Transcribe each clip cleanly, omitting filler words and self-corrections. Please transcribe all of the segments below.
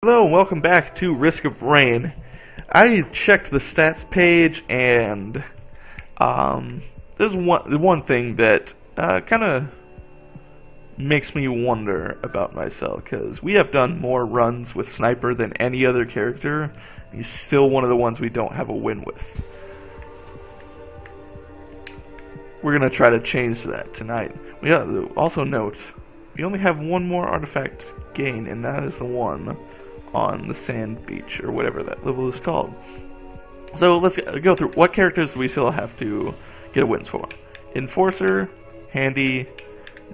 Hello and welcome back to Risk of Rain. I checked the stats page and there's one thing that kind of makes me wonder about myself, because we have done more runs with Sniper than any other character. He's still one of the ones we don't have a win with. We're going to try to change that tonight. We also note we only have one more artifact gain, and that is the one on the sand beach, or whatever that level is called. So let's go through what characters we still have to get wins for. Enforcer, Handy,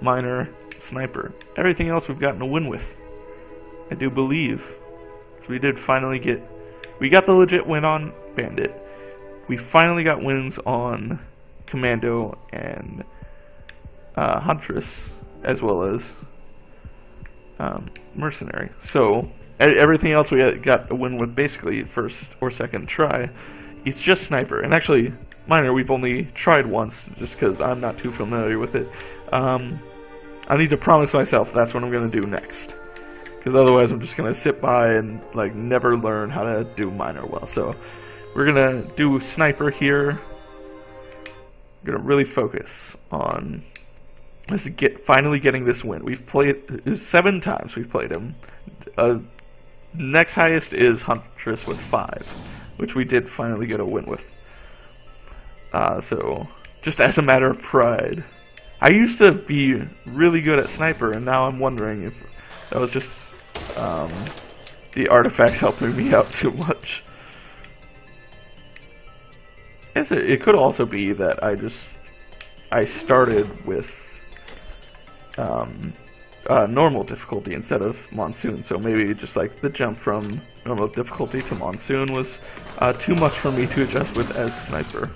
Miner, Sniper. Everything else we've gotten a win with, I do believe. So we did finally we got the legit win on Bandit. We finally got wins on Commando and Huntress, as well as Mercenary. So everything else we got a win with basically first or second try. It's just Sniper. And actually, Miner we've only tried once, just because I'm not too familiar with it. I need to promise myself that's what I'm going to do next, because otherwise I'm just going to sit by and like never learn how to do Miner well. So we're going to do Sniper here. I'm going to really focus on finally getting this win. We've played 7 times. We've played him. Next highest is Huntress with 5, which we did finally get a win with. So, just as a matter of pride. I used to be really good at Sniper, and now I'm wondering if that was just the artifacts helping me out too much. I guess it could also be that I started with normal difficulty instead of Monsoon, so maybe just like the jump from normal difficulty to Monsoon was too much for me to adjust with as Sniper.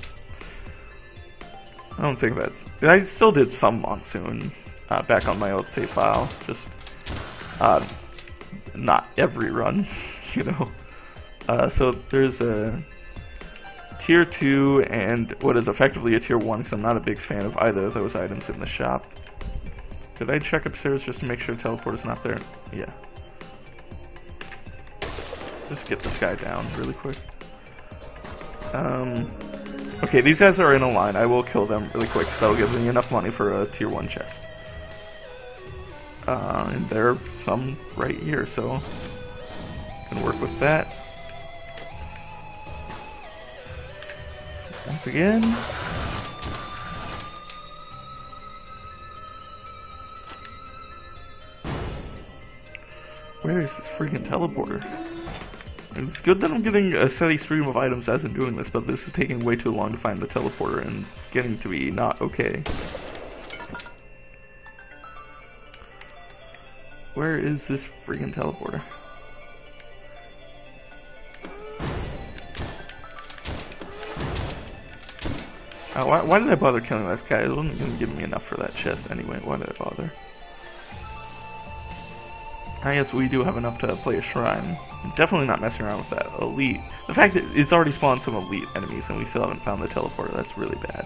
I don't think I still did some Monsoon back on my old save file, just not every run, you know. So there's a tier 2 and what is effectively a tier 1, because I'm not a big fan of either of those items in the shop. Did I check upstairs just to make sure teleporter's not there? Yeah. Just get this guy down really quick. Okay, these guys are in a line. I will kill them really quick, because that'll give me enough money for a tier 1 chest. And there are some right here, so can work with that. Once again. Where is this freaking teleporter? It's good that I'm getting a steady stream of items as I'm doing this, but this is taking way too long to find the teleporter, and it's getting to be not okay. Where is this freaking teleporter? Why did I bother killing this guy? It wasn't going to give me enough for that chest anyway. Why did I bother? I guess we do have enough to play a shrine. I'm definitely not messing around with that elite. The fact that it's already spawned some elite enemies and we still haven't found the teleporter, that's really bad.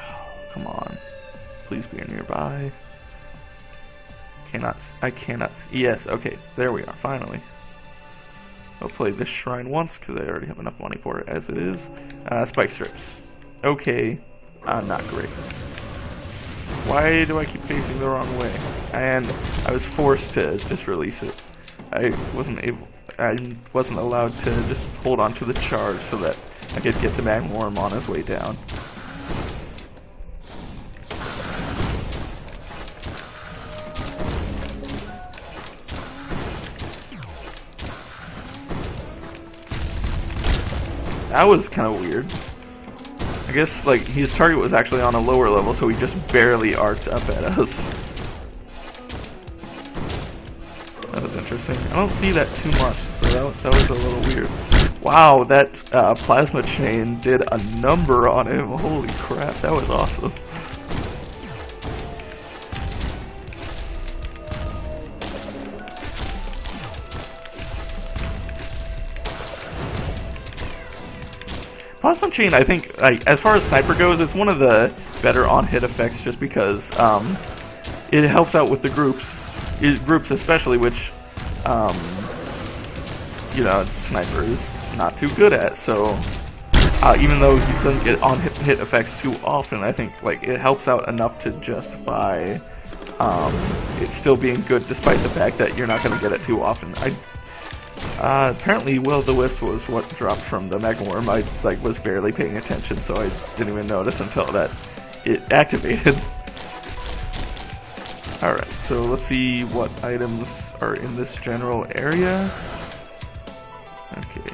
Oh, come on. Please be nearby. I cannot. Yes, okay. There we are, finally. I'll play this shrine once because I already have enough money for it as it is. Spike strips. Okay. Not great. Why do I keep facing the wrong way? And I was forced to just release it. I wasn't allowed to just hold on to the charge so that I could get the Magmorm on his way down. That was kind of weird. I guess like his target was actually on a lower level, so he just barely arced up at us. That was interesting. I don't see that too much, so that was a little weird. Wow, that plasma chain did a number on him. Holy crap, that was awesome. Plasma Chain, I think, like, as far as Sniper goes, it's one of the better on-hit effects just because it helps out with the groups especially, which you know, Sniper is not too good at. So even though he doesn't get on hit effects too often, I think like it helps out enough to justify it still being good, despite the fact that you're not going to get it too often. Apparently Will-O-the-Wisp was what dropped from the Magma-Worm. I like was barely paying attention, so I didn't even notice until that it activated. Alright, so let's see what items are in this general area. Okay,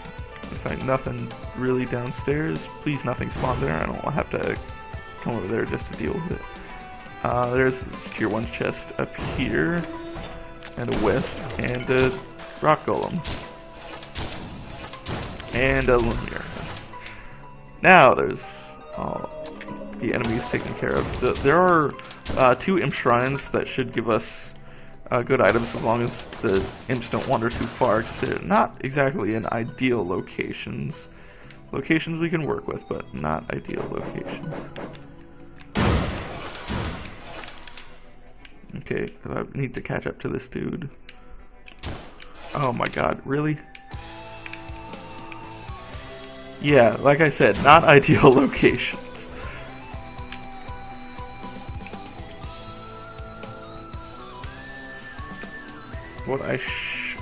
looks like nothing really downstairs. Please nothing spawn there. I don't want to have to come over there just to deal with it. There's this tier 1 chest up here, and a wisp, and a rock golem, and a Lumiere. Now there's all the enemies taken care of. There are 2 imp shrines that should give us good items as long as the imps don't wander too far, because they're not exactly in ideal locations. Locations we can work with, but not ideal locations. Okay, I need to catch up to this dude. Oh my god, really? Yeah, like I said, not ideal locations.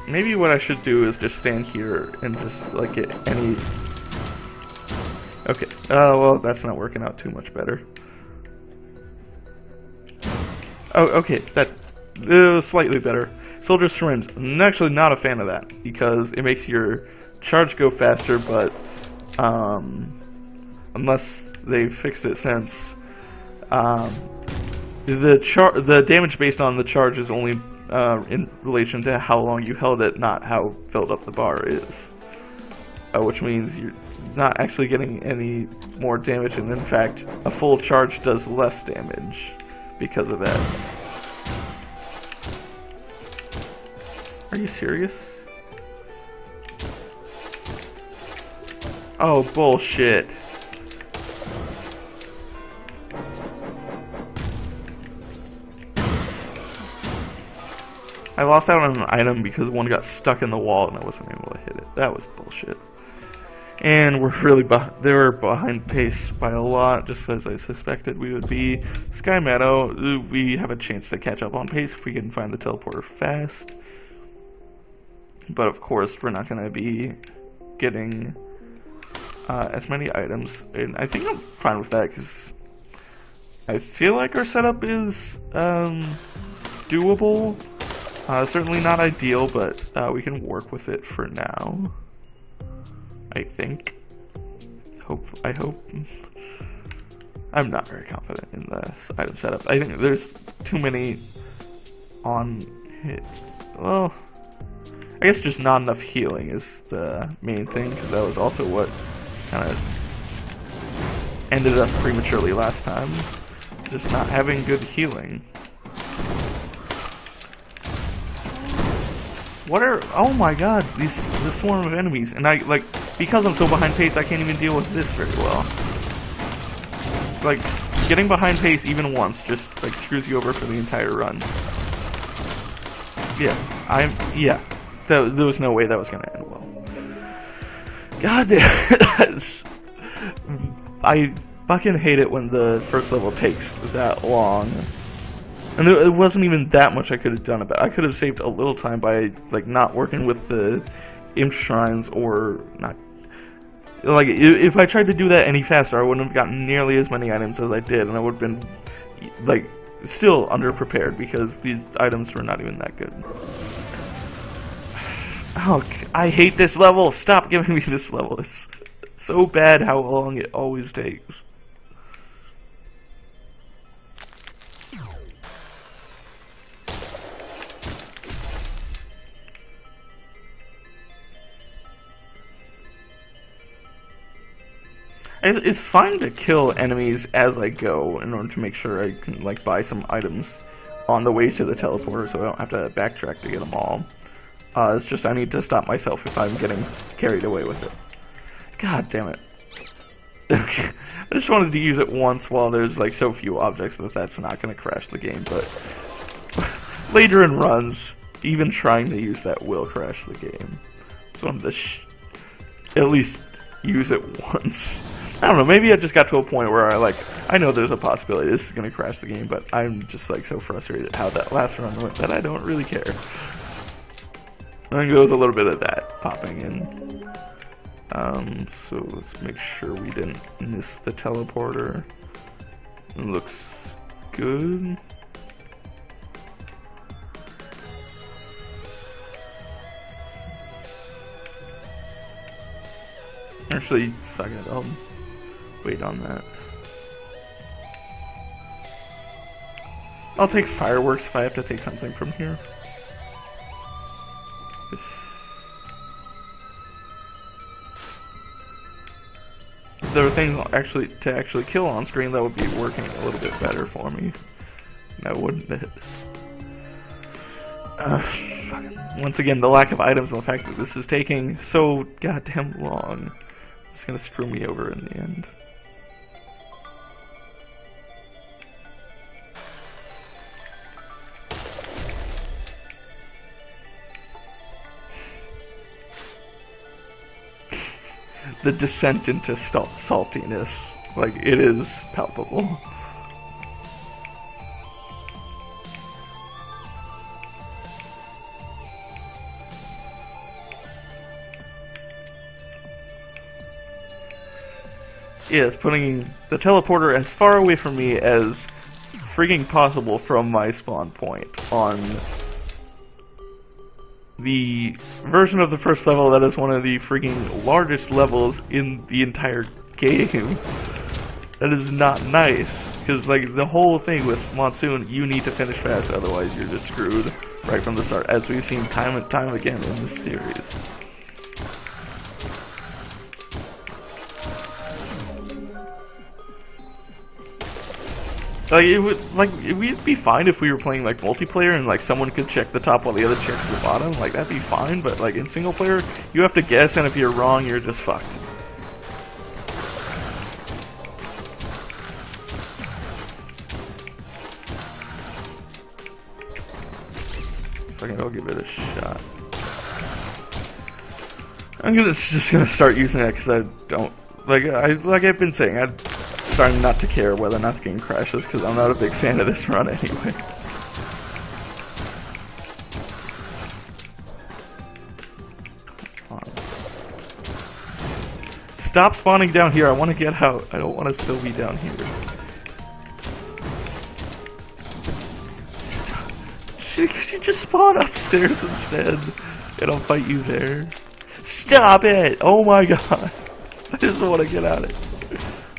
Maybe what I should do is just stand here and just like get any... Okay, well that's not working out too much better. Oh, okay, that slightly better. Soldier Syringe. I'm actually not a fan of that because it makes your charge go faster, but unless they fixed it since the damage based on the charge is only in relation to how long you held it, not how filled up the bar is. Which means you're not actually getting any more damage, and in fact, a full charge does less damage because of that. Are you serious? Oh, bullshit. I lost out on an item because one got stuck in the wall and I wasn't able to hit it. That was bullshit. And we're really they were behind pace by a lot, just as I suspected we would be. Sky Meadow, we have a chance to catch up on pace if we can find the teleporter fast. But of course, we're not going to be getting as many items. And I think I'm fine with that, because I feel like our setup is doable. Certainly not ideal, but we can work with it for now. I think. I hope. I'm not very confident in the item setup. I think there's too many on hit. Well, I guess just not enough healing is the main thing, because that was also what kind of ended us prematurely last time. Just not having good healing. What are, oh my god, this swarm of enemies, and I, like, because I'm so behind pace, I can't even deal with this very well. Like, getting behind pace even once just, like, screws you over for the entire run. Yeah, there was no way that was gonna end well. God damn it. I fucking hate it when the first level takes that long. And it wasn't even that much I could have done about it. I could have saved a little time by, like, not working with the imp shrines, or not. Like, if I tried to do that any faster, I wouldn't have gotten nearly as many items as I did, and I would have been, like, still underprepared because these items were not even that good. Oh, I hate this level. Stop giving me this level. It's so bad how long it always takes. It's fine to kill enemies as I go in order to make sure I can, like, buy some items on the way to the teleporter, so I don't have to backtrack to get them all. It's just I need to stop myself if I'm getting carried away with it. God damn it. Okay. I just wanted to use it once while there's, like, so few objects that that's not going to crash the game, but later in runs, even trying to use that will crash the game. So I'm just at least use it once. I don't know, maybe I just got to a point where I know there's a possibility this is going to crash the game, but I'm just like so frustrated how that last run went that I don't really care. I think there was a little bit of that popping in. So let's make sure we didn't miss the teleporter. It looks good. Actually, fuck it, I'll wait on that. I'll take fireworks if I have to take something from here. If there were things to actually kill on screen, that would be working a little bit better for me. Now wouldn't it? Once again, the lack of items and the fact that this is taking so goddamn long is gonna screw me over in the end. The descent into saltiness, like, it is palpable. Yes, putting the teleporter as far away from me as frigging possible from my spawn point on the version of the first level that is one of the frigging largest levels in the entire game. That is not nice, because like the whole thing with Monsoon, you need to finish fast, otherwise you're just screwed right from the start, as we've seen time and time again in this series. Like it would be fine if we were playing like multiplayer and like someone could check the top while the other checks the bottom. Like that'd be fine, but like in single player, you have to guess, and if you're wrong, you're just fucked. Fucking, I'll give it a shot. I'm just gonna start using that because I don't like I've been saying, I'm starting not to care whether or not the game crashes because I'm not a big fan of this run anyway. Stop spawning down here. I want to get out. I don't want to still be down here. Stop. Could you just spawn upstairs instead? And I'll fight you there. Stop it! Oh my god. I just want to get out of it.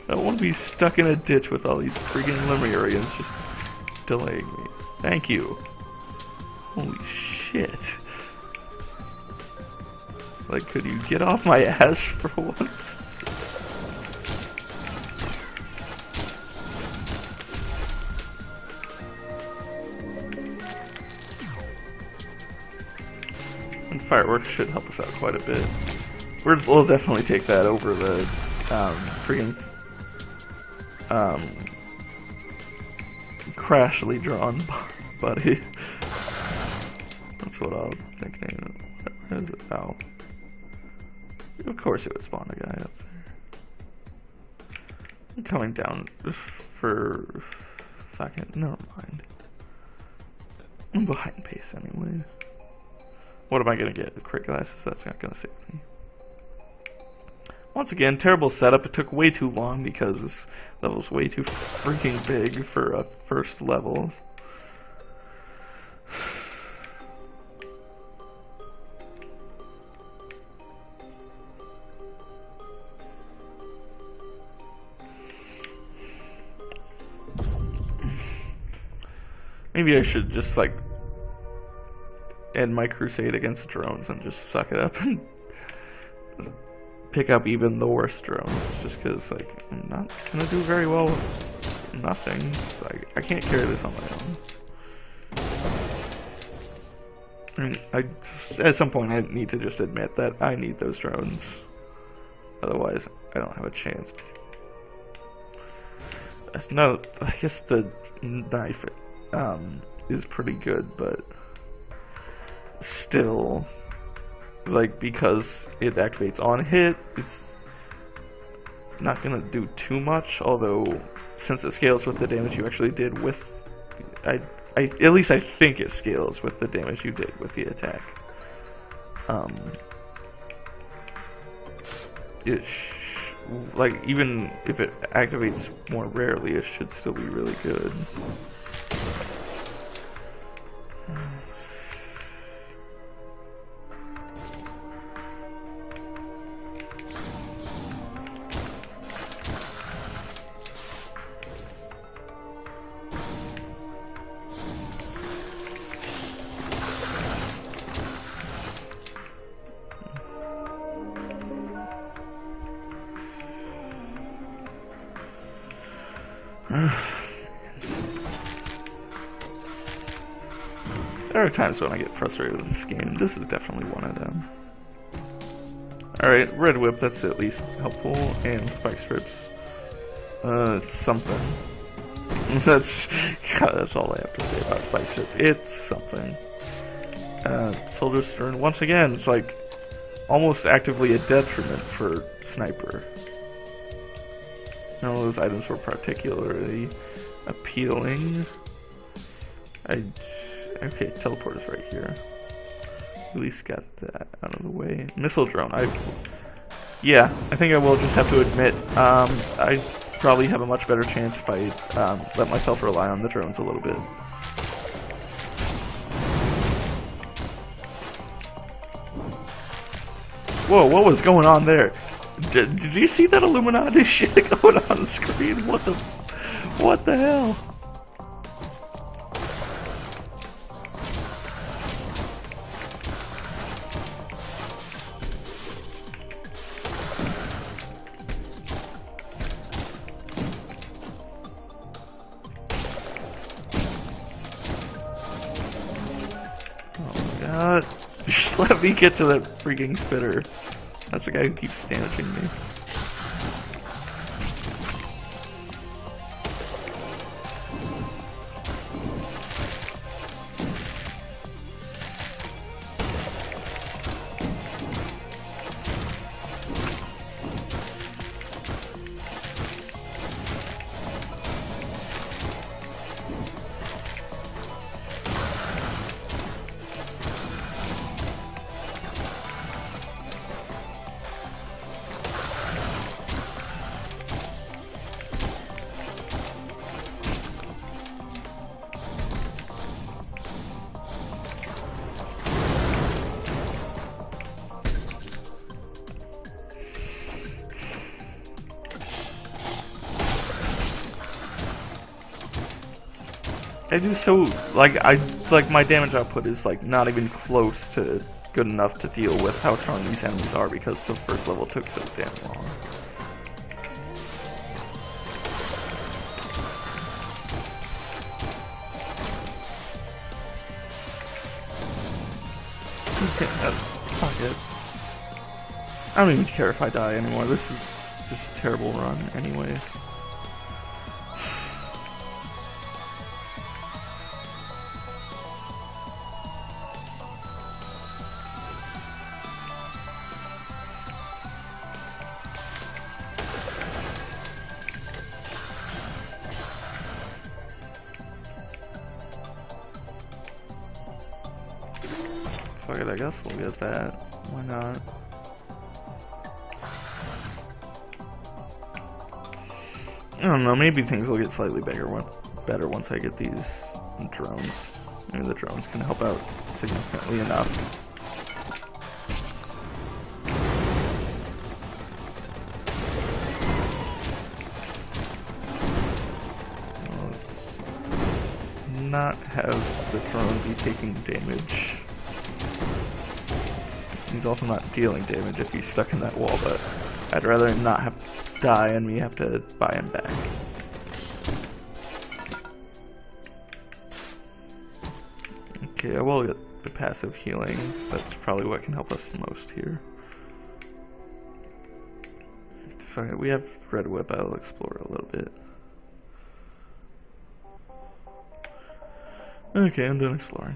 I don't want to be stuck in a ditch with all these freaking Lemurians just delaying me. Thank you. Holy shit. Like, could you get off my ass for once? And fireworks should help us out quite a bit. We'll definitely take that over the freaking Crashly drawn buddy. That's what I'll nickname it. Where is it? Oh. Of course it would spawn a guy up there. I'm coming down for fucking, never mind. I'm behind pace anyway. What am I gonna get? The crit glasses? That's not gonna save me. Once again, terrible setup. It took way too long because this level's way too freaking big for a first level. Maybe I should just like end my crusade against drones and just suck it up and pick up even the worst drones, just because like I'm not gonna do very well with nothing. So I can't carry this on my own. I mean, at some point I need to just admit that I need those drones, otherwise I don't have a chance. No, I guess the knife is pretty good, but still, like, because it activates on hit, it's not gonna do too much. Although, since it scales with the damage you actually did with, at least I think it scales with the damage you did with the attack. Like, even if it activates more rarely, it should still be really good. There are times when I get frustrated with this game. This is definitely one of them. Alright, Red Whip, that's at least helpful. And Spike Strips. It's something. that's all I have to say about Spike Strips. It's something. Soldier Stern, once again, it's like almost actively a detriment for Sniper. None of those items were particularly appealing. Okay, teleport is right here. At least got that out of the way. Missile drone. Yeah, I think I will just have to admit, I probably have a much better chance if I let myself rely on the drones a little bit. Whoa, what was going on there? Did you see that Illuminati shit going on the screen? What the hell? Oh my god. Just let me get to that freaking spitter. That's the guy who keeps damaging me. I do so, like my damage output is like not even close to good enough to deal with how strong these enemies are because the first level took so damn long. Okay, fuck it. I don't even care if I die anymore. This is just a terrible run anyway. Fuck it, I guess we'll get that. Why not? I don't know, maybe things will get slightly better once I get these drones. Maybe the drones can help out significantly enough. Let's not have the drone be taking damage. He's also not dealing damage if he's stuck in that wall, but I'd rather him not have to die and me have to buy him back. Okay, I will get the passive healing, so that's probably what can help us the most here. Fuck it, we have Red Whip, I'll explore a little bit. Okay, I'm done exploring.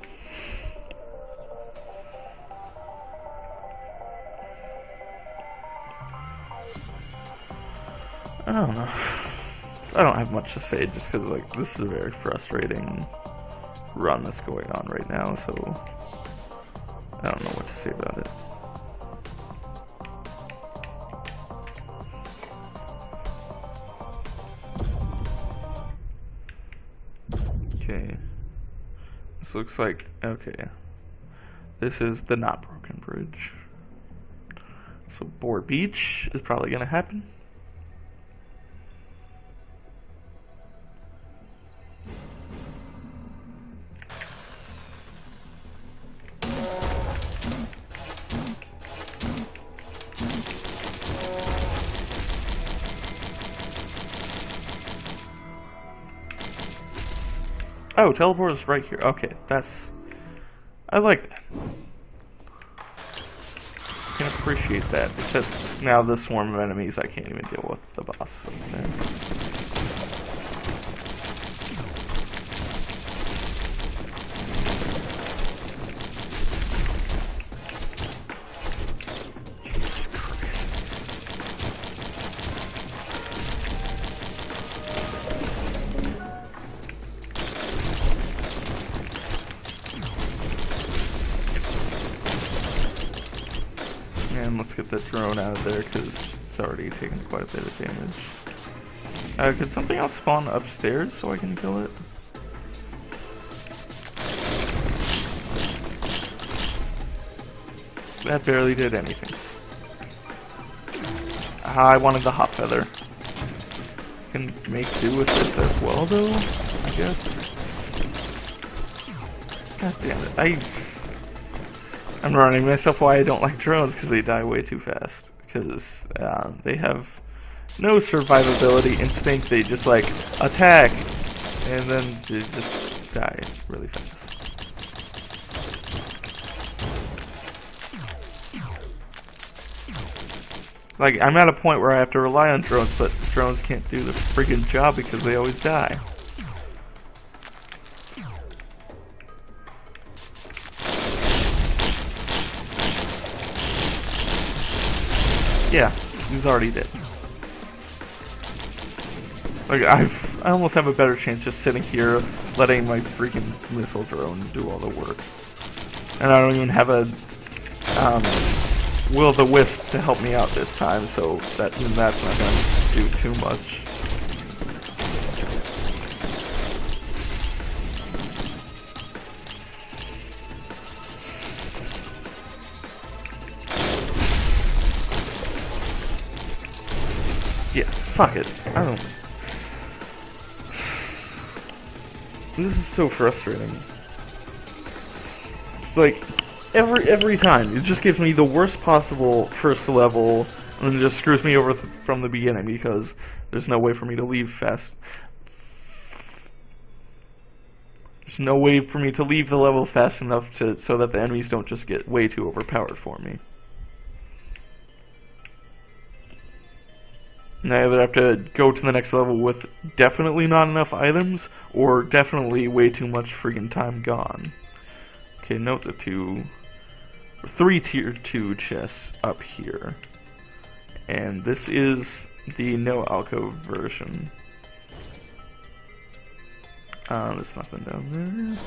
I don't know. I don't have much to say just because, like, this is a very frustrating run that's going on right now, so I don't know what to say about it. Okay. This looks like, okay. This is the not broken bridge. So Boar Beach is probably gonna happen. Oh, teleport is right here. Okay, that's... I like that. I can appreciate that. Except now the swarm of enemies, I can't even deal with the boss. Okay. Jesus Christ. And let's get the drone out of there because it's already taken quite a bit of damage. Could something else spawn upstairs so I can kill it? That barely did anything. I wanted the hot feather. Can make do with this as well though, I guess. God damn it. I'm running myself why I don't like drones, because they die way too fast. Because they have no survivability instinct, they just like attack, and then they just die really fast. Like, I'm at a point where I have to rely on drones, but drones can't do the freaking job because they always die. Yeah, he's already dead. Like, I almost have a better chance just sitting here, letting my freaking missile drone do all the work. And I don't even have a, Will-o-the-wisp to help me out this time, so that's not gonna do too much. Yeah, fuck it. I don't... This is so frustrating. It's like, every time, it just gives me the worst possible first level, and then just screws me over from the beginning, because there's no way for me to leave fast. There's no way for me to leave the level fast enough so that the enemies don't just get way too overpowered for me. And I either have to go to the next level with definitely not enough items, or definitely way too much friggin' time gone. Okay, note the 3 tier 2 chests up here. And this is the no alcove version. There's nothing down there.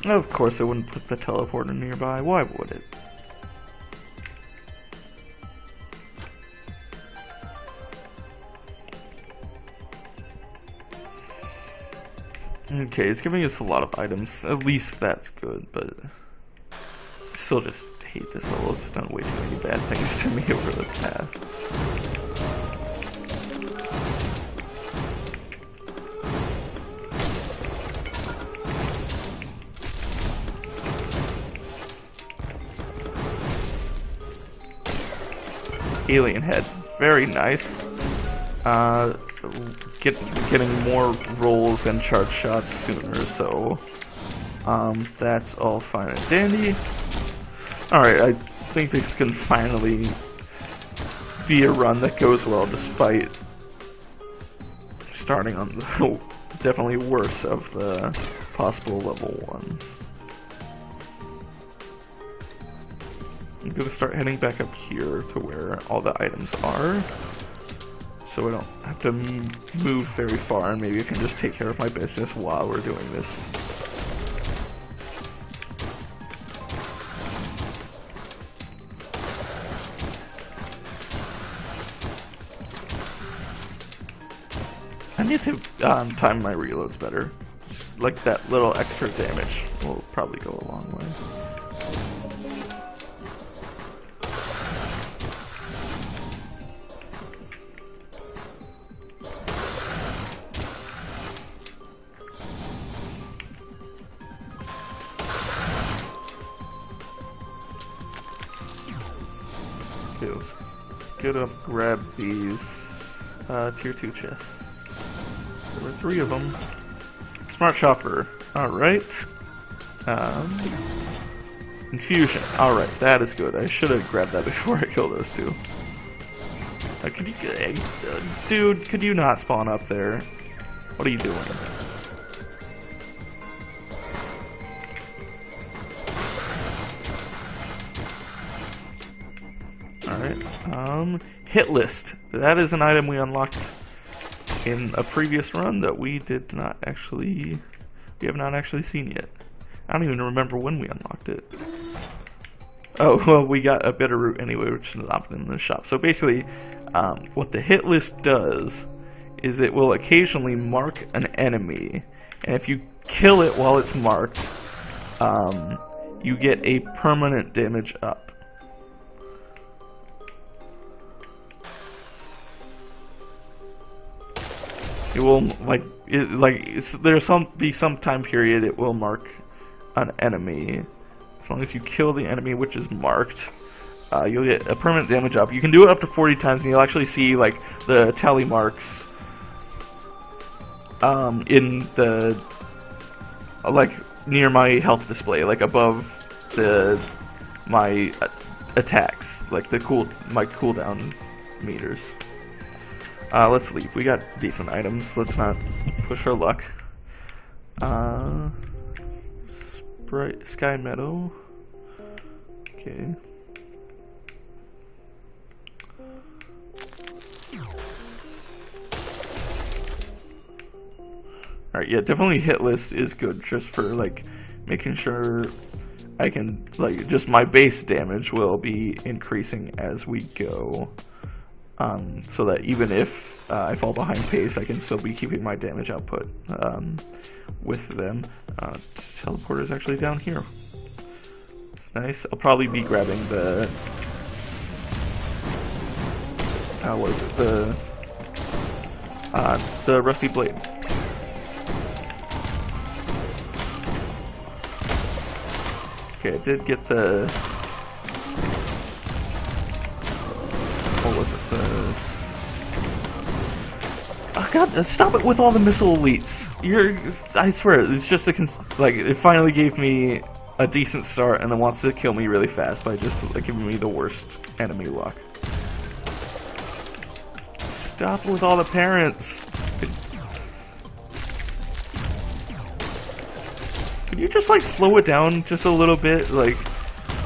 Of course, I wouldn't put the teleporter nearby. Why would it? Okay, it's giving us a lot of items. At least that's good, but I still just hate this level. It's done way too many bad things to me over the past. Alien head, very nice. Getting more rolls and charge shots sooner, so That's all fine and dandy. Alright, I think this can finally be a run that goes well despite starting on the definitely worse of the possible level ones. I'm gonna start heading back up here to where all the items are, so I don't have to move very far, and maybe I can just take care of my business while we're doing this. I need to time my reloads better. Like that little extra damage will probably go a long way. Okay, let's get up, grab these tier 2 chests. There were 3 of them. Smart shopper. Alright. Infusion. Alright, that is good. I should have grabbed that before I killed those 2. Could you, dude, could you not spawn up there? What are you doing? Alright, hit list. That is an item we unlocked in a previous run that we have not actually seen yet. I don't even remember when we unlocked it. Oh, well, we got a better route anyway, which is not in the shop. So basically, what the hit list does is it will occasionally mark an enemy, and if you kill it while it's marked, you get a permanent damage up. It will there's some time period it will mark an enemy. As long as you kill the enemy which is marked, you'll get a permanent damage up. You can do it up to 40 times, and you'll actually see like the tally marks in the near my health display, like above my attacks, like my cooldown meters. Let's leave. We got decent items. Let's not push our luck. Sprite Sky Meadow. Okay. Alright, yeah, definitely hit list is good just for like making sure I can just my base damage will be increasing as we go. So that even if I fall behind pace, I can still be keeping my damage output with them. Teleporter is actually down here. Nice. I'll probably be grabbing the what is it? The rusty blade. Okay, I did get the. What was it? Oh god, stop it with all the missile elites. I swear, it's just it finally gave me a decent start and then wants to kill me really fast by just giving me the worst enemy luck. Stop with all the parents. Could you just slow it down just a little bit?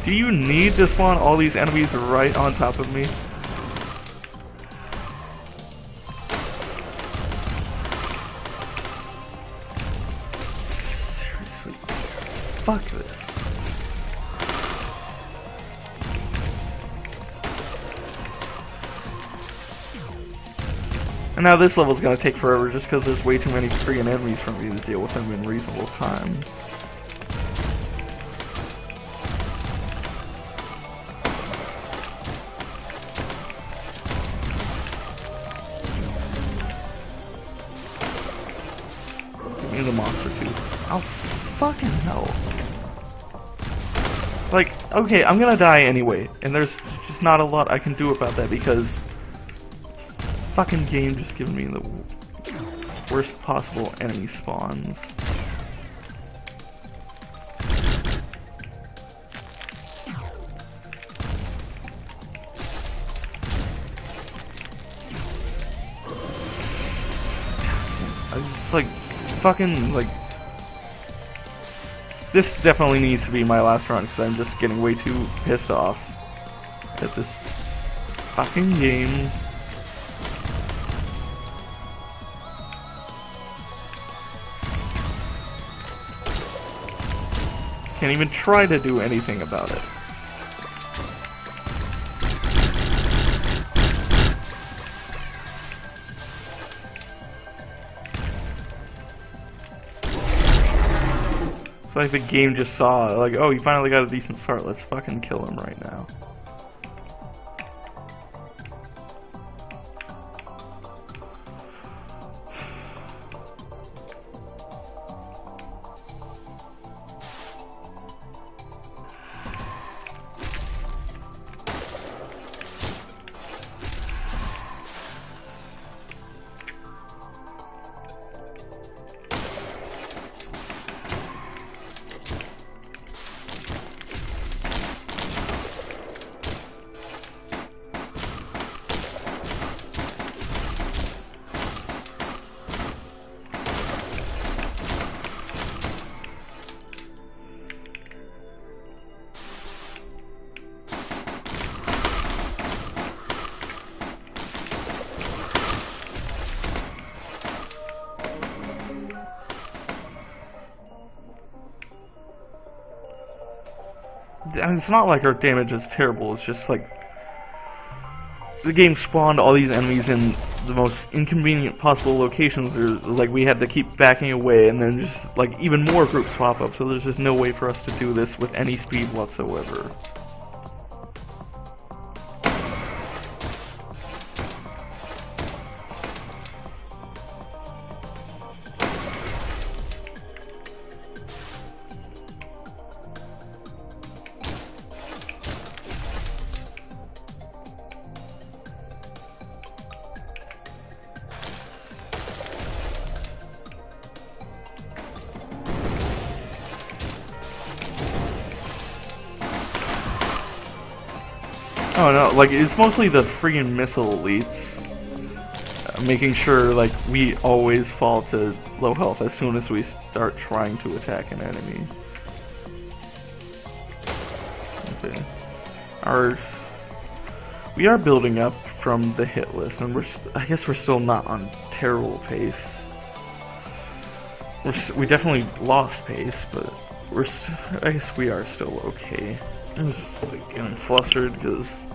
Do you need to spawn all these enemies right on top of me? Fuck this. And now this level's gonna take forever just because there's way too many freaking enemies for me to deal with them in reasonable time. Give me the monster tooth. Oh, fucking hell. Okay, I'm gonna die anyway, and there's just not a lot I can do about that because fucking game just giving me the worst possible enemy spawns. fucking, like... This definitely needs to be my last run, because I'm just getting way too pissed off at this fucking game. Can't even try to do anything about it. It's like the game just saw, like, oh, you finally got a decent start, let's fucking kill him right now. And it's not like our damage is terrible, it's just like the game spawned all these enemies in the most inconvenient possible locations. There's, like, we had to keep backing away, and then just like even more groups pop up, so there's just no way for us to do this with any speed whatsoever. Oh no, like, it's mostly the friggin' missile elites. Making sure, like, we always fall to low health as soon as we start trying to attack an enemy. Okay. We are building up from the hit list, and I guess we're still not on terrible pace. We definitely lost pace, but I guess we are still okay. I'm just like, getting flustered because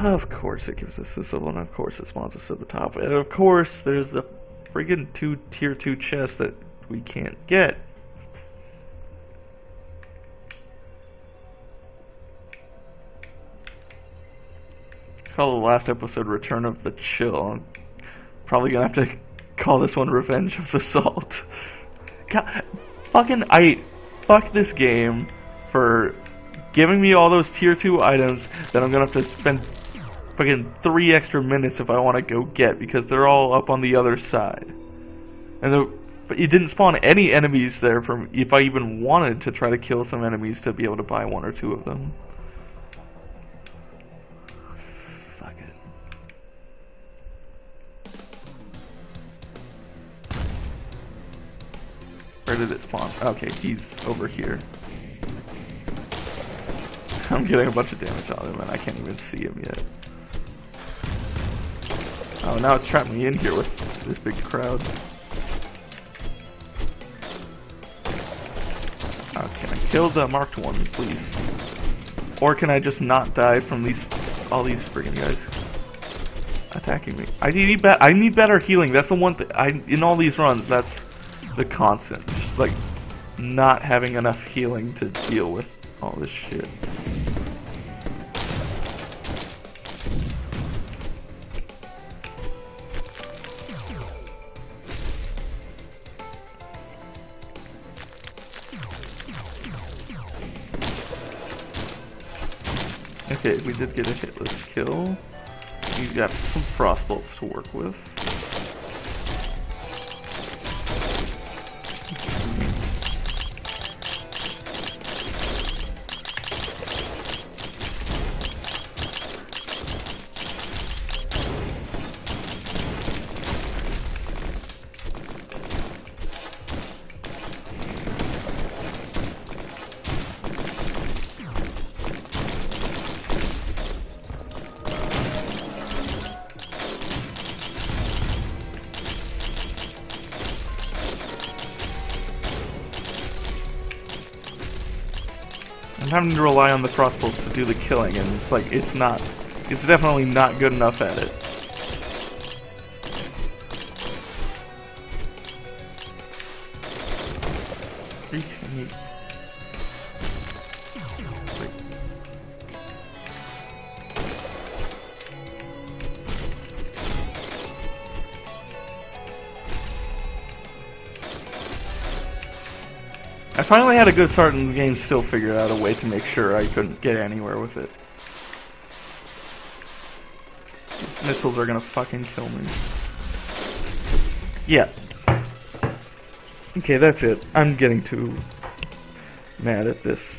of course it gives us this level, and of course it spawns us at the top, and of course there's the friggin' tier 2 chests that we can't get. Call the last episode Return of the Chill. I'm probably gonna have to call this one Revenge of the Salt. God, fuck this game for giving me all those tier 2 items that I'm gonna have to spend fucking 3 extra minutes if I want to go get, because they're all up on the other side. And but it didn't spawn any enemies there from if I even wanted to try to kill some enemies to be able to buy 1 or 2 of them. Fuck it. Where did it spawn? Okay, he's over here. I'm getting a bunch of damage on him and I can't even see him yet. Oh, now it's trapped me in here with this big crowd. Oh, can I kill the marked one, please? Or can I just not die from all these friggin' guys attacking me? I need better healing. That's the one thing in all these runs. That's the constant. Just like not having enough healing to deal with all this shit. Okay, we did get a hitless kill. We've got some frost bolts to work with. I'm having to rely on the crossbows to do the killing, and it's like, it's definitely not good enough at it. I finally had a good start in the game, still figured out a way to make sure I couldn't get anywhere with it. These missiles are gonna fucking kill me. Yeah. Okay, that's it. I'm getting too mad at this.